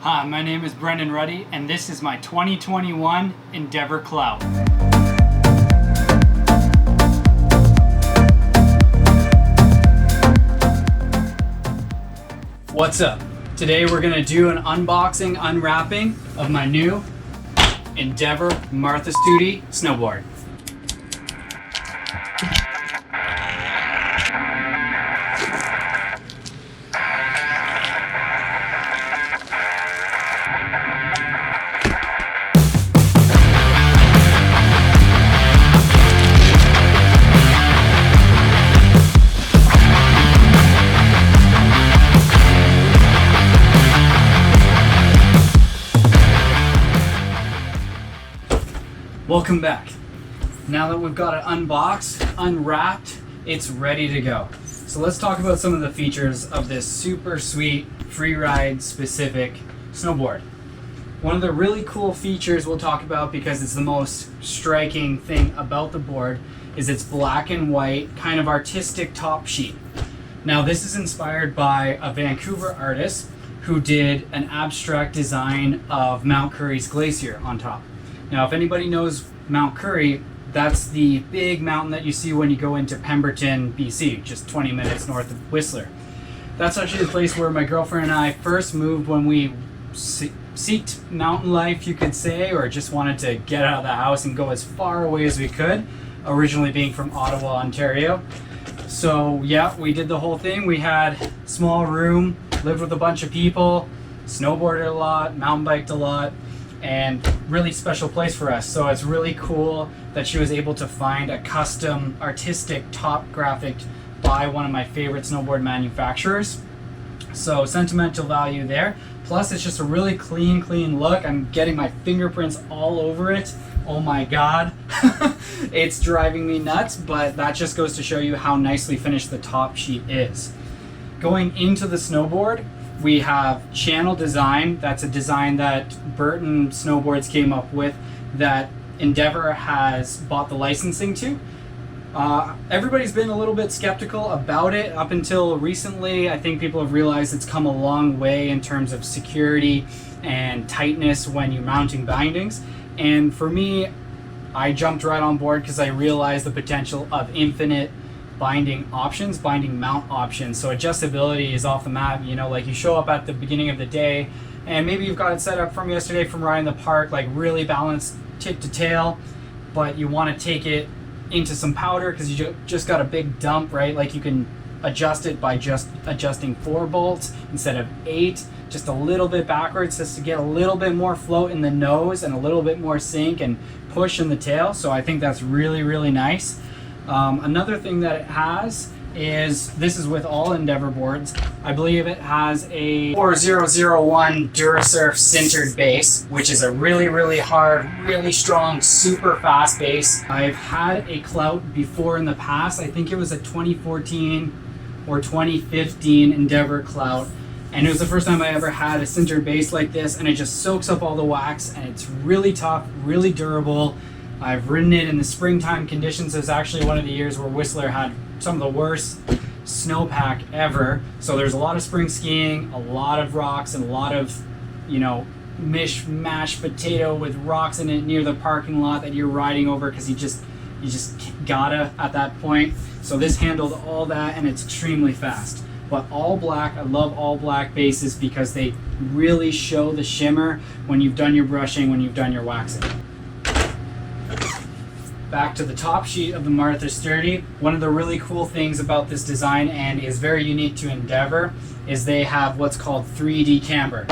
Hi, my name is Brendan Ruddy, and this is my 2021 Endeavor Clout. What's up? Today we're going to do an unboxing, unwrapping of my new Endeavor Martha Sturdy snowboard. Welcome back. Now that we've got it unboxed, unwrapped, it's ready to go. So let's talk about some of the features of this super sweet freeride specific snowboard. One of the really cool features we'll talk about, because it's the most striking thing about the board, is its black and white kind of artistic top sheet. Now this is inspired by a Vancouver artist who did an abstract design of Mount Currie's glacier on top. Now, if anybody knows Mount Currie, that's the big mountain that you see when you go into Pemberton, BC, just 20 minutes north of Whistler. That's actually the place where my girlfriend and I first moved when we seeked mountain life, you could say, or just wanted to get out of the house and go as far away as we could, originally being from Ottawa, Ontario. So yeah, we did the whole thing. We had a small room, lived with a bunch of people, snowboarded a lot, mountain biked a lot, and really special place for us. So it's really cool that she was able to find a custom artistic top graphic by one of my favorite snowboard manufacturers. So sentimental value there. Plus it's just a really clean look. I'm getting my fingerprints all over it. Oh my God. It's driving me nuts, but that just goes to show you how nicely finished the top sheet is. Going into the snowboard, we have channel design. That's a design that Burton Snowboards came up with that Endeavor has bought the licensing to. Everybody's been a little bit skeptical about it up until recently. I think people have realized it's come a long way in terms of security and tightness when you're mounting bindings. And for me, I jumped right on board because I realized the potential of infinite binding options, binding mount options. So adjustability is off the map. You know, like you show up at the beginning of the day and maybe you've got it set up from yesterday from riding the park, like really balanced tip to tail, but you want to take it into some powder because you just got a big dump, right? Like you can adjust it by just adjusting 4 bolts instead of 8, just a little bit backwards, just to get a little bit more float in the nose and a little bit more sink and push in the tail. So I think that's really nice. Another thing that it has is, this is with all Endeavor boards, I believe it has a 4001 Durasurf sintered base, which is a really hard, really strong, super fast base. I've had a Clout before in the past. I think it was a 2014 or 2015 Endeavor Clout, and it was the first time I ever had a sintered base like this, and it just soaks up all the wax, and it's really tough, really durable. I've ridden it in the springtime conditions. It was actually one of the years where Whistler had some of the worst snowpack ever. So there's a lot of spring skiing, a lot of rocks, and a lot of, you know, mashed potato with rocks in it near the parking lot that you're riding over because you just gotta at that point. So this handled all that, and it's extremely fast. But all black, I love all black bases because they really show the shimmer when you've done your brushing, when you've done your waxing. Back to the top sheet of the Martha Sturdy. One of the really cool things about this design, and is very unique to Endeavor, is they have what's called 3D camber.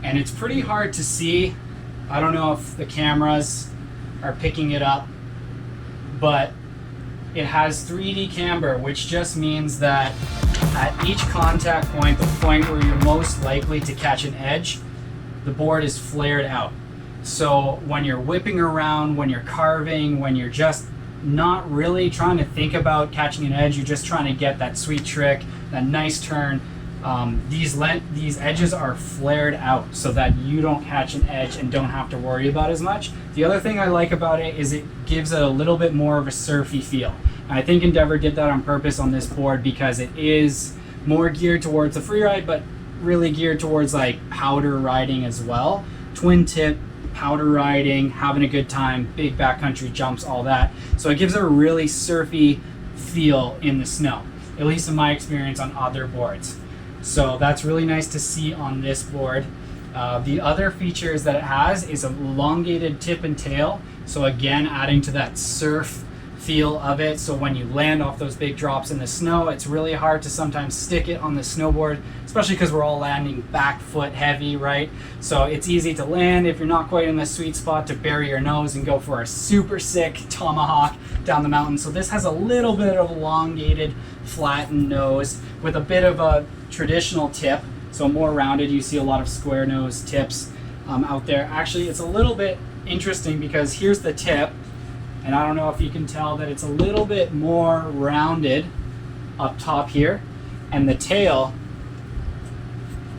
And it's pretty hard to see. I don't know if the cameras are picking it up, but it has 3D camber, which just means that at each contact point, the point where you're most likely to catch an edge, the board is flared out. So when you're whipping around, when you're carving, when you're just not really trying to think about catching an edge, you're just trying to get that sweet trick, that nice turn, these edges are flared out so that you don't catch an edge and don't have to worry about as much. The other thing I like about it is it gives it a little bit more of a surfy feel. And I think Endeavor did that on purpose on this board because it is more geared towards the freeride, but really geared towards like powder riding as well. Twin tip, powder riding, having a good time, big backcountry jumps, all that. So it gives it a really surfy feel in the snow, at least in my experience on other boards. So that's really nice to see on this board. The other features that it has is an elongated tip and tail. So again, adding to that surf feel of it. So when you land off those big drops in the snow, it's really hard to sometimes stick it on the snowboard, especially because we're all landing back foot heavy, right? So it's easy to land if you're not quite in the sweet spot to bury your nose and go for a super sick tomahawk down the mountain. So this has a little bit of elongated, flattened nose with a bit of a traditional tip. So more rounded. You see a lot of square nose tips out there. Actually, it's a little bit interesting because here's the tip. And I don't know if you can tell that it's a little bit more rounded up top here. And the tail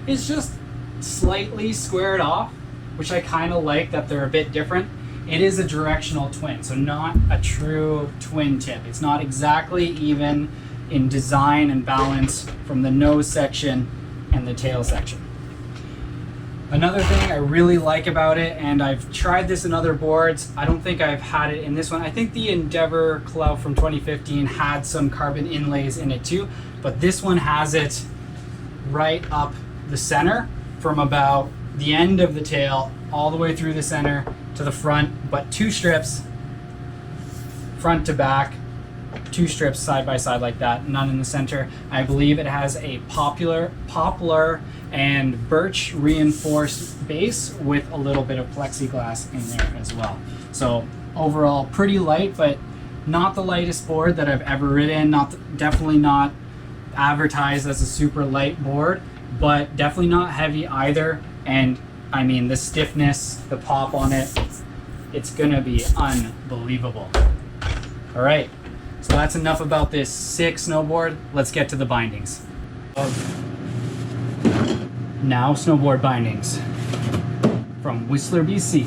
is just slightly squared off, which I kind of like that they're a bit different. It is a directional twin, so not a true twin tip. It's not exactly even in design and balance from the nose section and the tail section. Another thing I really like about it, and I've tried this in other boards, I don't think I've had it in this one. I think the Endeavor Clout from 2015 had some carbon inlays in it too, but this one has it right up the center from about the end of the tail all the way through the center to the front, but two strips front to back, two strips side by side like that, none in the center. I believe it has a poplar and birch reinforced base with a little bit of plexiglass in there as well. So overall pretty light, but not the lightest board that I've ever ridden. Definitely not advertised as a super light board, but definitely not heavy either. And I mean, the stiffness, the pop on it, it's gonna be unbelievable. All right, so that's enough about this sick snowboard. Let's get to the bindings. Now snowboard bindings from Whistler, BC.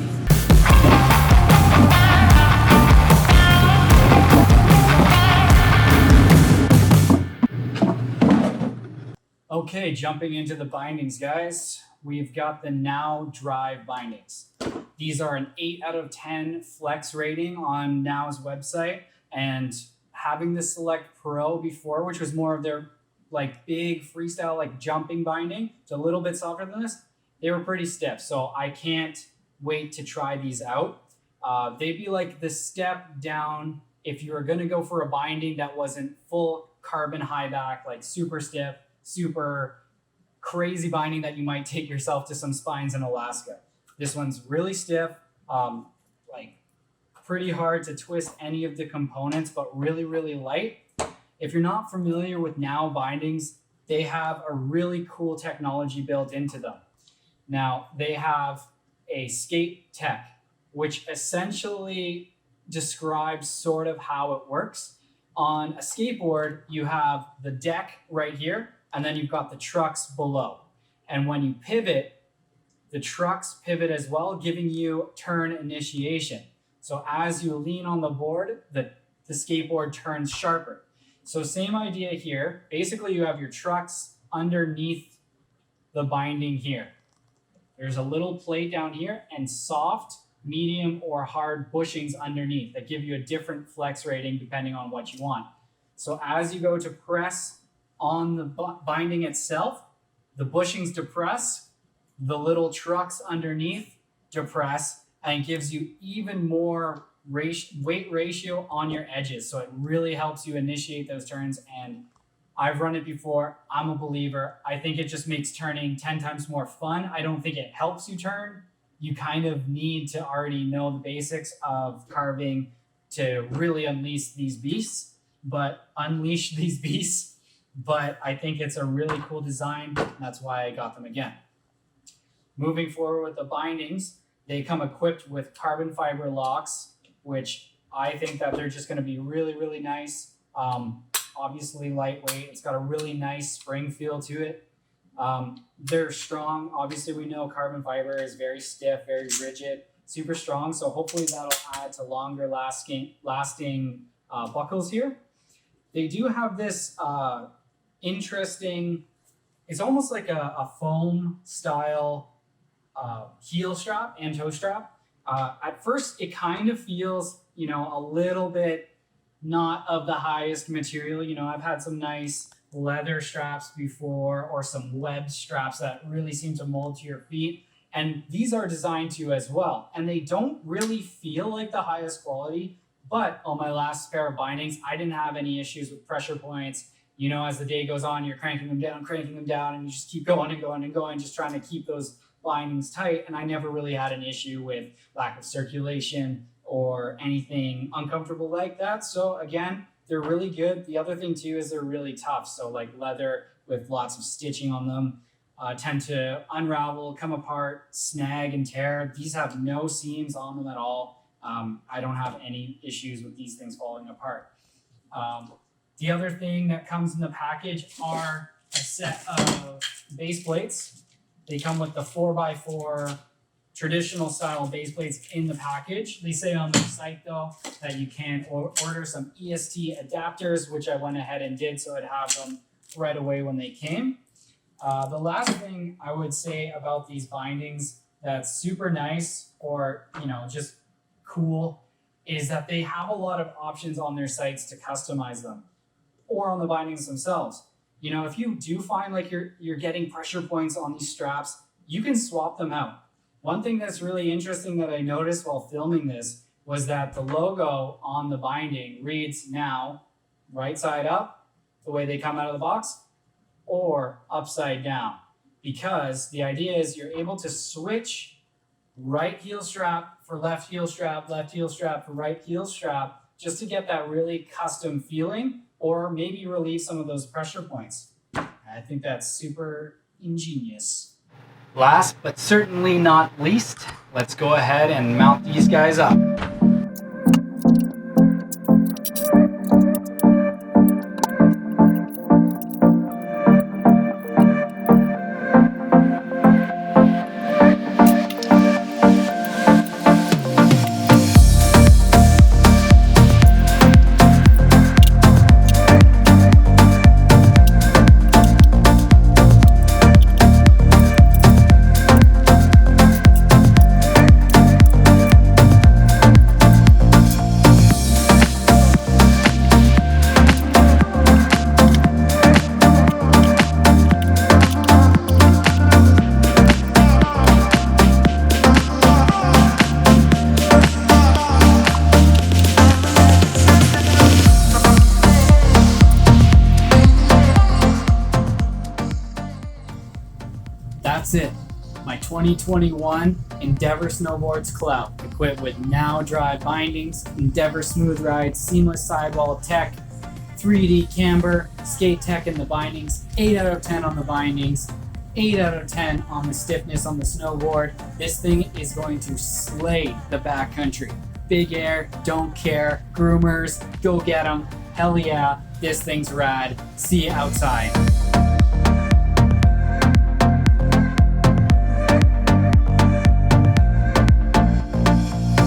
Okay, jumping into the bindings, guys. We've got the Now Drive bindings. These are an 8 out of 10 flex rating on Now's website, and having the Select Pro before, which was more of their like big freestyle, like jumping binding, it's a little bit softer than this. They were pretty stiff, so I can't wait to try these out. They'd be like the step down if you were gonna go for a binding that wasn't full carbon high back, like super stiff, super crazy binding that you might take yourself to some spines in Alaska. This one's really stiff, like pretty hard to twist any of the components, but really, really light. If you're not familiar with Now bindings, they have a really cool technology built into them. Now, they have a skate tech, which essentially describes sort of how it works. On a skateboard, you have the deck right here, and then you've got the trucks below. And when you pivot, the trucks pivot as well, giving you turn initiation. So as you lean on the board, the skateboard turns sharper. So same idea here. Basically, you have your trucks underneath the binding here. There's a little plate down here and soft, medium, or hard bushings underneath that give you a different flex rating depending on what you want. So as you go to press on the binding itself, the bushings depress, the little trucks underneath depress, and it gives you even more weight ratio on your edges. So it really helps you initiate those turns. And I've run it before. I'm a believer. I think it just makes turning 10 times more fun. I don't think it helps you turn. You kind of need to already know the basics of carving to really unleash these beasts, but I think it's a really cool design. That's why I got them again. Moving forward with the bindings, they come equipped with carbon fiber locks, which I think that they're just going to be really, really nice. Obviously lightweight. It's got a really nice spring feel to it. They're strong. Obviously, we know carbon fiber is very stiff, very rigid, super strong. So hopefully that'll add to longer lasting buckles here. They do have this interesting it's almost like a foam style heel strap and toe strap. At first, it kind of feels, a little bit not of the highest material. I've had some nice leather straps before, or some web straps that really seem to mold to your feet. And these are designed to as well. And they don't really feel like the highest quality, but on my last pair of bindings, I didn't have any issues with pressure points. As the day goes on, you're cranking them down, and you just keep going and going and going, just trying to keep those bindings tight. And I never really had an issue with lack of circulation or anything uncomfortable like that. So again, they're really good. The other thing too is they're really tough. So like leather with lots of stitching on them tend to unravel, come apart, snag, and tear. These have no seams on them at all. I don't have any issues with these things falling apart. The other thing that comes in the package are a set of base plates. They come with the 4x4 traditional style base plates in the package. They say on their site though that you can order some EST adapters, which I went ahead and did, so I'd have them right away when they came. The last thing I would say about these bindings that's super nice, or just cool, is that they have a lot of options on their sites to customize them, or on the bindings themselves. If you do find like you're getting pressure points on these straps, you can swap them out. One thing that's really interesting that I noticed while filming this was that the logo on the binding reads now right side up, the way they come out of the box, or upside down, because the idea is you're able to switch right heel strap for left heel strap, left heel strap for right heel strap, just to get that really custom feeling, or maybe relieve some of those pressure points. I think that's super ingenious. Last but certainly not least, let's go ahead and mount these guys up. That's it. My 2021 Endeavor Snowboards Clout, equipped with Now Dry bindings, Endeavor Smooth Ride, seamless sidewall tech, 3D camber, skate tech in the bindings, 8 out of 10 on the bindings, 8 out of 10 on the stiffness on the snowboard. This thing is going to slay the backcountry. Big air, don't care, groomers, go get them. Hell yeah, this thing's rad. See you outside.